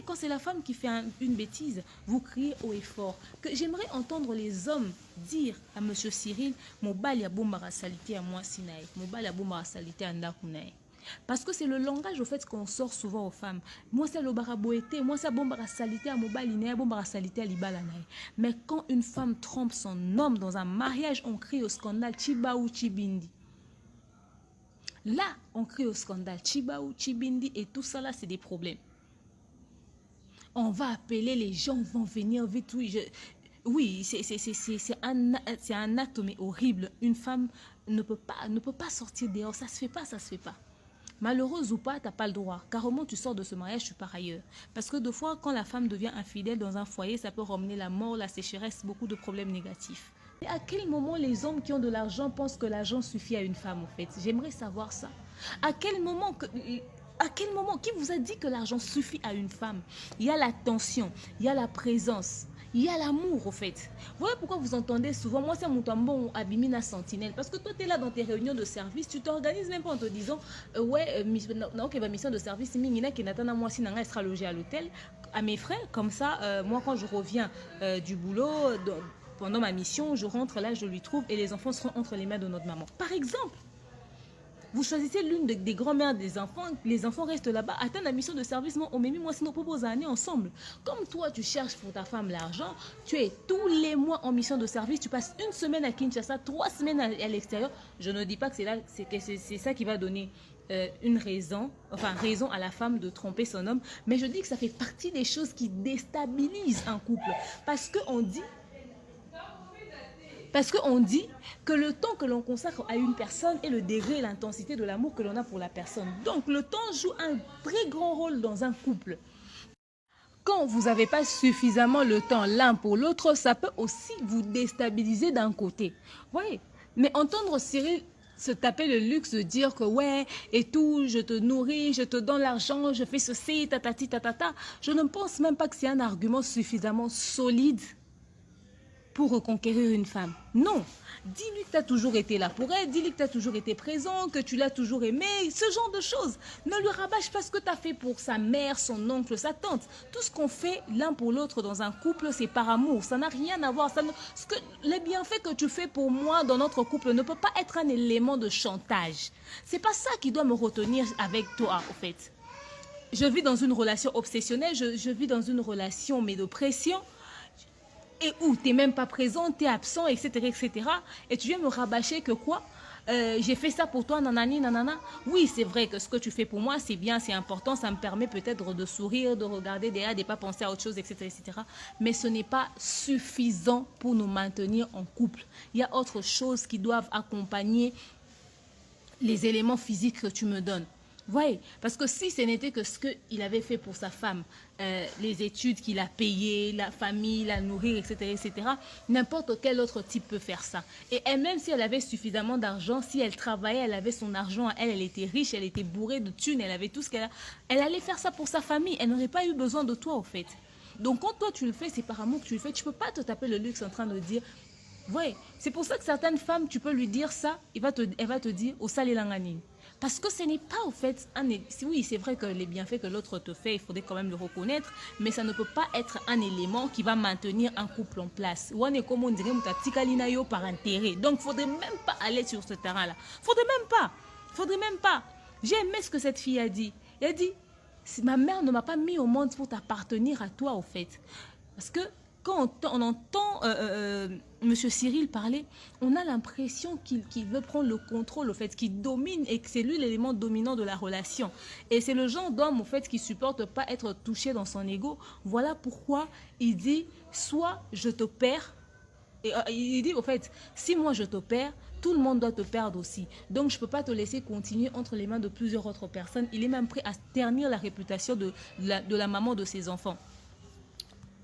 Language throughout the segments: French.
quand c'est la femme qui fait une bêtise, vous criez haut et fort. J'aimerais entendre les hommes dire à M. Cyril, mobile ya bomba salité à moi sinaï, mobile ya bomba salité à ndakunaï. Parce que c'est le langage au fait qu'on sort souvent aux femmes. Moi c'est le baraboété, moi c'est bomba salité à mobile iné, bomba salité à libalanaï. Mais quand une femme trompe son homme dans un mariage, on crie au scandale chiba ou chibindi. Là, on crie au scandale chiba ou chibindi et tout ça là c'est des problèmes. On va appeler, les gens vont venir vite. Oui, c'est un acte mais horrible. Une femme ne peut pas sortir dehors. Ça se fait pas, ça se fait pas. Malheureuse ou pas, tu n'as pas le droit. Carrément, tu sors de ce mariage, tu pars ailleurs. Parce que des fois, quand la femme devient infidèle dans un foyer, ça peut ramener la mort, la sécheresse, beaucoup de problèmes négatifs. Et à quel moment les hommes qui ont de l'argent pensent que l'argent suffit à une femme, en fait? J'aimerais savoir ça. À quel moment qui vous a dit que l'argent suffit à une femme? Il y a l'attention, il y a la présence, il y a l'amour, au fait. Voilà pourquoi vous entendez souvent, moi c'est mon tambon Abimina Sentinelle, parce que toi tu es là dans tes réunions de service, tu t'organises même pas en te disant, ouais, mission de service, moi si Nanga sera logé à l'hôtel, à mes frais, comme ça, moi quand je reviens du boulot, pendant ma mission, je rentre là, je lui trouve, et les enfants seront entre les mains de notre maman. Par exemple, vous choisissez l'une des grand-mères des enfants, les enfants restent là-bas, attendent la mission de service, moi, sinon, propose années ensemble. Comme toi, tu cherches pour ta femme l'argent, tu es tous les mois en mission de service, tu passes une semaine à Kinshasa, 3 semaines à l'extérieur. Je ne dis pas que c'est ça qui va donner raison à la femme de tromper son homme, mais je dis que ça fait partie des choses qui déstabilisent un couple. Parce qu'on dit que le temps que l'on consacre à une personne est le degré et l'intensité de l'amour que l'on a pour la personne. Donc le temps joue un très grand rôle dans un couple. Quand vous n'avez pas suffisamment le temps l'un pour l'autre, ça peut aussi vous déstabiliser d'un côté. Oui, mais entendre Cyril se taper le luxe de dire que ouais, et tout, je te nourris, je te donne l'argent, je fais ceci, tatati, tatata, je ne pense même pas que c'est un argument suffisamment solide pour reconquérir une femme. Non, dis-lui que tu as toujours été là pour elle, dis-lui que tu as toujours été présent, que tu l'as toujours aimé, ce genre de choses. Ne lui rabâche pas ce que tu as fait pour sa mère, son oncle, sa tante. Tout ce qu'on fait l'un pour l'autre dans un couple, c'est par amour. Ça n'a rien à voir. Les bienfaits que tu fais pour moi dans notre couple ne peut pas être un élément de chantage. C'est pas ça qui doit me retenir avec toi, en fait. Je vis dans une relation obsessionnelle, je vis dans une relation mais de pression, et où tu n'es même pas présent, tu es absent, etc., etc. Et tu viens me rabâcher que quoi, j'ai fait ça pour toi, nanani, nanana. Oui, c'est vrai que ce que tu fais pour moi, c'est bien, c'est important, ça me permet peut-être de sourire, de regarder derrière, de ne pas penser à autre chose, etc., etc. Mais ce n'est pas suffisant pour nous maintenir en couple. Il y a autre chose qui doivent accompagner les éléments physiques que tu me donnes. Oui, parce que si ce n'était que ce qu'il avait fait pour sa femme, les études qu'il a payées, la famille, la nourrir, etc., etc., n'importe quel autre type peut faire ça. Et elle-même, si elle avait suffisamment d'argent, si elle travaillait, elle avait son argent, elle était riche, elle était bourrée de thunes, elle avait tout ce qu'elle a, elle allait faire ça pour sa famille. Elle n'aurait pas eu besoin de toi, au fait. Donc, quand toi, tu le fais, c'est par amour que tu le fais. Tu ne peux pas te taper le luxe en train de dire... Oui, c'est pour ça que certaines femmes, tu peux lui dire ça, elle va te dire « au salé langani ». Parce que ce n'est pas au fait, oui c'est vrai que les bienfaits que l'autre te fait, il faudrait quand même le reconnaître, mais ça ne peut pas être un élément qui va maintenir un couple en place. Ou comme on dirait, par intérêt. Donc il ne faudrait même pas aller sur ce terrain-là. Faudrait même pas. J'ai aimé ce que cette fille a dit. Elle a dit, ma mère ne m'a pas mis au monde pour t'appartenir à toi au fait. Parce que quand on entend M. Cyril parler, on a l'impression qu'il veut prendre le contrôle, au fait, qu'il domine et que c'est lui l'élément dominant de la relation. Et c'est le genre d'homme, au fait, qui ne supporte pas être touché dans son ego. Voilà pourquoi il dit, soit je te perds, et il dit, au fait, si moi je te perds, tout le monde doit te perdre aussi. Donc, je ne peux pas te laisser continuer entre les mains de plusieurs autres personnes. Il est même prêt à ternir la réputation de la maman de ses enfants.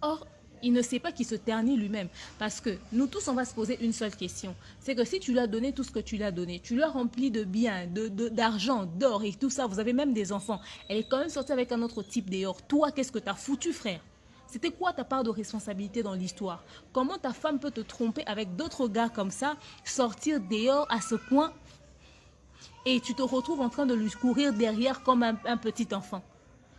Or, il ne sait pas qu'il se ternit lui-même. Parce que nous tous, on va se poser une seule question. C'est que si tu lui as donné tout ce que tu lui as donné, tu lui as rempli de biens, d'argent, d'or et tout ça, vous avez même des enfants. Elle est quand même sortie avec un autre type dehors. Toi, qu'est-ce que tu as foutu, frère? C'était quoi ta part de responsabilité dans l'histoire? Comment ta femme peut te tromper avec d'autres gars comme ça, sortir dehors à ce point et tu te retrouves en train de lui courir derrière comme un petit enfant?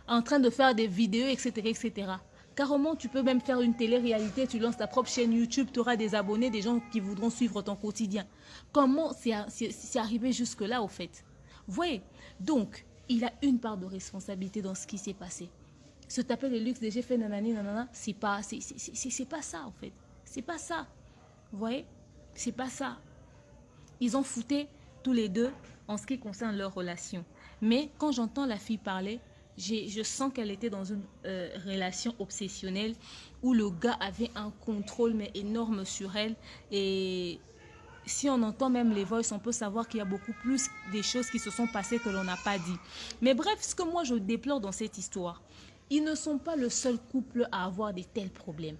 en train de faire des vidéos, etc., etc. Carrément, tu peux même faire une télé-réalité, tu lances ta propre chaîne YouTube, tu auras des abonnés, des gens qui voudront suivre ton quotidien. Comment c'est arrivé jusque-là, au fait? Vous voyez? Donc, il a une part de responsabilité dans ce qui s'est passé. Se taper le luxe, j'ai fait nanani, nanana, c'est pas ça, en fait. C'est pas ça. Vous voyez? C'est pas ça. Ils ont fouté tous les deux en ce qui concerne leur relation. Mais quand j'entends la fille parler, je sens qu'elle était dans une relation obsessionnelle où le gars avait un contrôle mais énorme sur elle. Et si on entend même les voix, on peut savoir qu'il y a beaucoup plus des choses qui se sont passées que l'on n'a pas dit. Mais bref, ce que moi je déplore dans cette histoire, ils ne sont pas le seul couple à avoir de tels problèmes.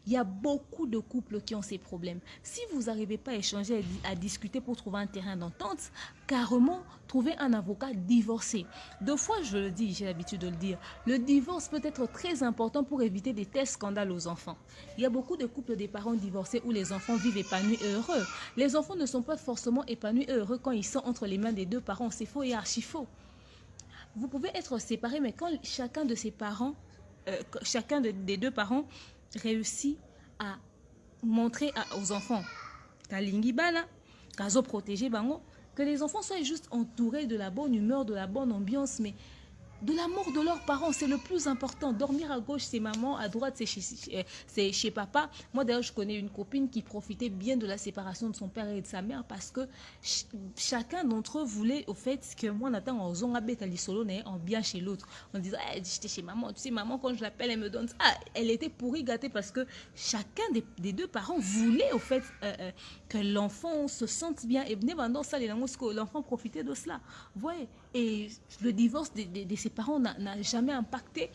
Il y a beaucoup de couples qui ont ces problèmes. Si vous n'arrivez pas à échanger, à discuter pour trouver un terrain d'entente, carrément, trouvez un avocat divorcé. Deux fois, je le dis, j'ai l'habitude de le dire, le divorce peut être très important pour éviter des tels scandales aux enfants. Il y a beaucoup de couples des parents divorcés où les enfants vivent épanouis et heureux. Les enfants ne sont pas forcément épanouis et heureux quand ils sont entre les mains des deux parents. C'est faux et archi faux. Vous pouvez être séparés, mais quand chacun de ses parents, des deux parents réussit à montrer aux enfants que les enfants soient juste entourés de la bonne humeur, de la bonne ambiance, mais de l'amour de leurs parents, c'est le plus important. Dormir à gauche, c'est maman, à droite, c'est chez papa. Moi, d'ailleurs, je connais une copine qui profitait bien de la séparation de son père et de sa mère parce que chacun d'entre eux voulait, au fait, que moi, on attend en zone en bien chez l'autre. On disait, j'étais chez maman. Tu sais, maman, quand je l'appelle, elle me donne ça. Elle était pourrie gâtée parce que chacun des deux parents voulait, au fait, que l'enfant se sente bien. Et pendant ça, l'enfant profitait de cela. Vous voyez? Et le divorce de ses parents n'a jamais impacté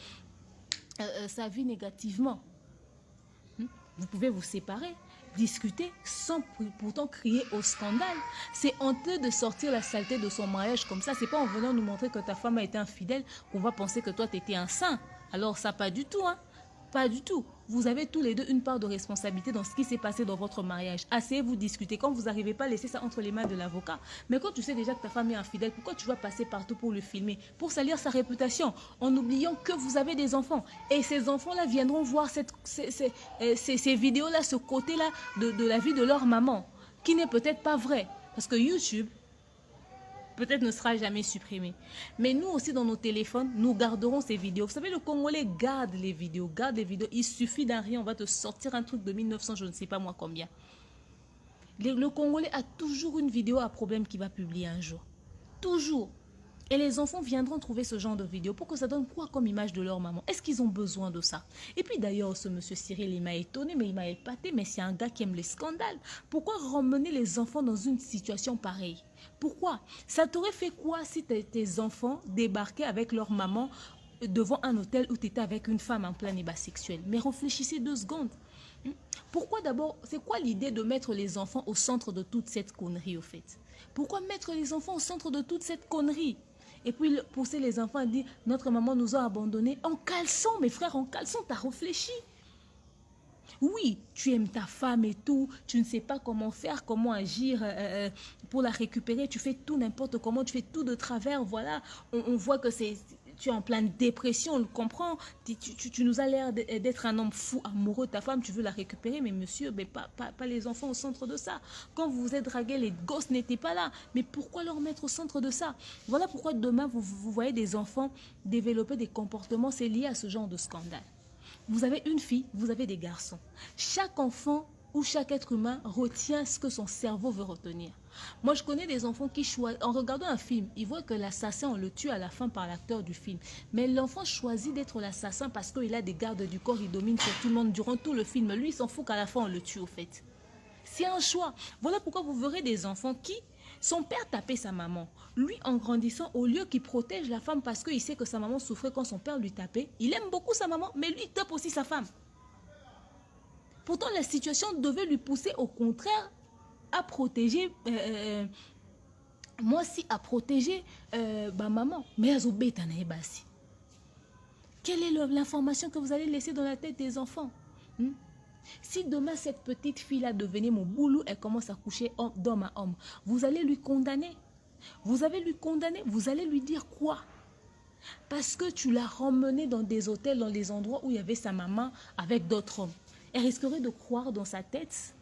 sa vie négativement. Vous pouvez vous séparer, discuter sans pourtant crier au scandale. C'est honteux de sortir la saleté de son mariage comme ça. C'est pas en venant nous montrer que ta femme a été infidèle qu'on va penser que toi tu étais un saint. Alors ça, pas du tout, hein. Pas du tout. Vous avez tous les deux une part de responsabilité dans ce qui s'est passé dans votre mariage. Asseyez-vous, discutez. Quand vous n'arrivez pas, laissez ça entre les mains de l'avocat. Mais quand tu sais déjà que ta femme est infidèle, pourquoi tu vas passer partout pour le filmer? Pour salir sa réputation, en oubliant que vous avez des enfants. Et ces enfants-là viendront voir ces vidéos-là, ce côté-là de la vie de leur maman, qui n'est peut-être pas vrai. Parce que YouTube peut-être ne sera jamais supprimé. Mais nous aussi, dans nos téléphones, nous garderons ces vidéos. Vous savez, le Congolais garde les vidéos, garde les vidéos. Il suffit d'un rien, on va te sortir un truc de 1900, je ne sais pas moi combien. Le Congolais a toujours une vidéo à problème qu'il va publier un jour. Toujours. Et les enfants viendront trouver ce genre de vidéo pour que ça donne quoi comme image de leur maman? Est-ce qu'ils ont besoin de ça? Et puis d'ailleurs, ce monsieur Cyril, il m'a étonné, mais il m'a épaté, mais c'est un gars qui aime les scandales. Pourquoi ramener les enfants dans une situation pareille? Pourquoi? Ça t'aurait fait quoi si tes enfants débarquaient avec leur maman devant un hôtel où tu étais avec une femme en plein ébat sexuel? Mais réfléchissez 2 secondes. Pourquoi d'abord, c'est quoi l'idée de mettre les enfants au centre de toute cette connerie au fait? Pourquoi mettre les enfants au centre de toute cette connerie? Et puis pousser les enfants à dire, notre maman nous a abandonnés en caleçon, mes frères, en caleçon, t'as réfléchi? Oui, tu aimes ta femme et tout, tu ne sais pas comment faire, comment agir pour la récupérer, tu fais tout n'importe comment, tu fais tout de travers, voilà, on voit que tu es en pleine dépression, on le comprend, tu nous as l'air d'être un homme fou, amoureux de ta femme, tu veux la récupérer, mais monsieur, mais pas les enfants au centre de ça. Quand vous vous êtes dragués, les gosses n'étaient pas là, mais pourquoi leur mettre au centre de ça? Voilà pourquoi demain, vous voyez des enfants développer des comportements, c'est lié à ce genre de scandale. Vous avez une fille, vous avez des garçons. Chaque enfant ou chaque être humain retient ce que son cerveau veut retenir. Moi, je connais des enfants qui choisissent, en regardant un film, ils voient que l'assassin, on le tue à la fin par l'acteur du film. Mais l'enfant choisit d'être l'assassin parce qu'il a des gardes du corps, il domine sur tout le monde durant tout le film. Lui, il s'en fout qu'à la fin, on le tue au fait. C'est un choix. Voilà pourquoi vous verrez des enfants qui... Son père tapait sa maman. Lui, en grandissant, au lieu qu'il protège la femme parce qu'il sait que sa maman souffrait quand son père lui tapait, il aime beaucoup sa maman, mais lui, il tape aussi sa femme. Pourtant, la situation devait lui pousser au contraire à protéger, moi aussi, à protéger ma maman. Mais quelle est l'information que vous allez laisser dans la tête des enfants? Si demain, cette petite fille-là devenait mon boulot, elle commence à coucher d'homme à homme, vous allez lui condamner. Vous allez lui dire quoi? Parce que tu l'as ramenée dans des hôtels, dans des endroits où il y avait sa maman avec d'autres hommes. Elle risquerait de croire dans sa tête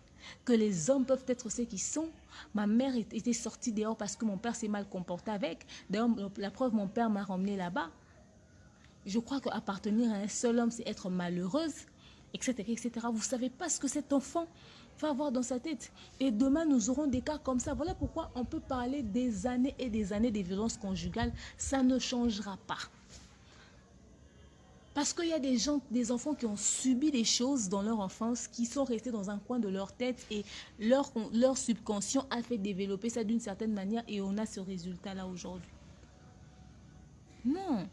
que les hommes peuvent être ceux qui sont. Ma mère était sortie dehors parce que mon père s'est mal comporté avec. D'ailleurs, la preuve, mon père m'a ramenée là-bas. Je crois qu'appartenir à un seul homme, c'est être malheureuse, etc., etc. Vous ne savez pas ce que cet enfant va avoir dans sa tête. Et demain, nous aurons des cas comme ça. Voilà pourquoi on peut parler des années et des années de violences conjugales. Ça ne changera pas. Parce qu'il y a des gens, des enfants qui ont subi des choses dans leur enfance, qui sont restés dans un coin de leur tête et leur subconscient a fait développer ça d'une certaine manière et on a ce résultat-là aujourd'hui. Non.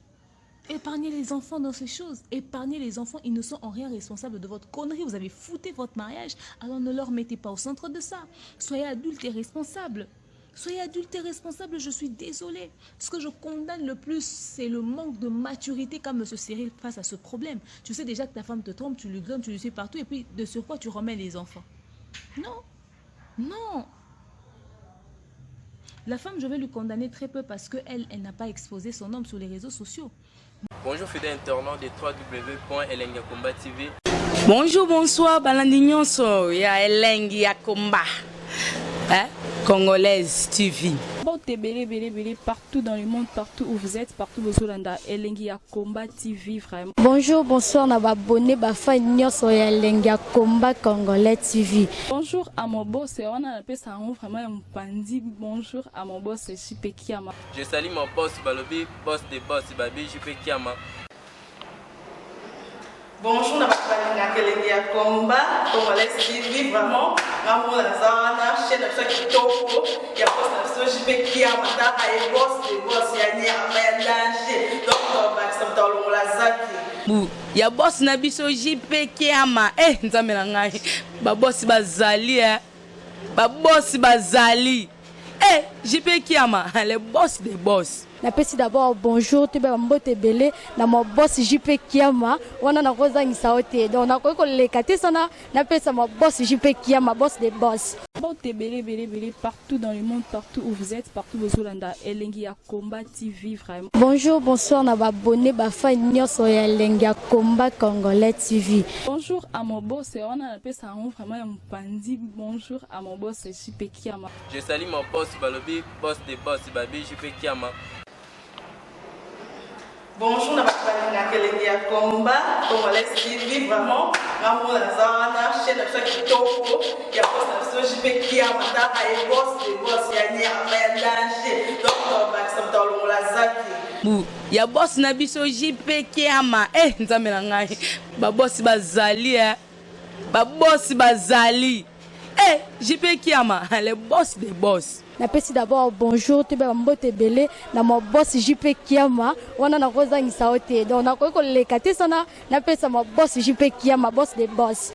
Épargnez les enfants dans ces choses. Épargnez les enfants, ils ne sont en rien responsables de votre connerie. Vous avez fouté votre mariage, alors ne leur mettez pas au centre de ça. Soyez adultes et responsables. Soyez adultes et responsables, je suis désolée. Ce que je condamne le plus, c'est le manque de maturité qu'a M. Cyril face à ce problème. Tu sais déjà que ta femme te trompe, tu lui donnes, tu lui suis partout, et puis de sur quoi tu remets les enfants. Non, non. La femme, je vais lui condamner très peu parce qu'elle n'a pas exposé son homme sur les réseaux sociaux. Bonjour fidèle internaute de www.elengiakomba.tv. Bonjour, bonsoir, Balandignon, ya Elengi Akomba, Congolaise TV. Bon, t'es belé partout dans le monde, partout où vous êtes, partout où vous êtes, Elengi Akomba TV, vraiment. Bonjour, bonsoir, na abonné bafa nyonso ya Elengi Akomba Congolais TV. Bonjour à mon boss, on a appelé ça vraiment un pandi. Bonjour à mon boss, JP Kiama. Je salue mon boss Balobi, boss des boss Babi, JP Kiama. Bonjour, na Elengi Akomba Congolais TV, vraiment. Maman Lazana, chaîne de qui topo, il y a boss de JP Kiama, et boss des boss, il y a un danger. Donc, on va s'entendre la zaki. Ya boss na biso JP Kiama, nzambe na ngai. Ba boss bazali, ba boss bazali. JP Kiama, le boss des boss. Napesi d'abord bonjour, tu peux mbote belé, na mon boss JP Kiama, wana na kozangisa ote. Donc na ko lekate sana, napesa mon boss JP Kiama, boss des boss. Bon, t'es belé partout dans le monde, partout où vous êtes, partout où vous êtes, Elengi Akomba TV, vraiment. Bonjour, bonsoir, na abonné bafa nyonso ya Elengi Akomba Congolais TV. Bonjour à mon boss, on a appelé ça vraiment un pandi. Bonjour à mon boss, JP Kiama. Je salue mon boss Balobi, boss des boss Babi, JP Kiama. Bonjour, na Elengi Akomba Congolais TV, vraiment. Maman Lazana, chaîne de qui topo, il y a boss de JP Kiama, et boss des boss, il y a un danger. Donc, on va s'entendre la zaki. Ya boss na biso JP Kiama, nzambe na ngai. Ba boss bazali, ba boss bazali. JP Kiama, le boss des boss. Napesi d'abord bonjour, tu peux mbote belé, na mon boss JP Kiama, wana na kozangisa ote. Donc na ko lekate sana, napesa mon boss JP Kiama, boss des boss.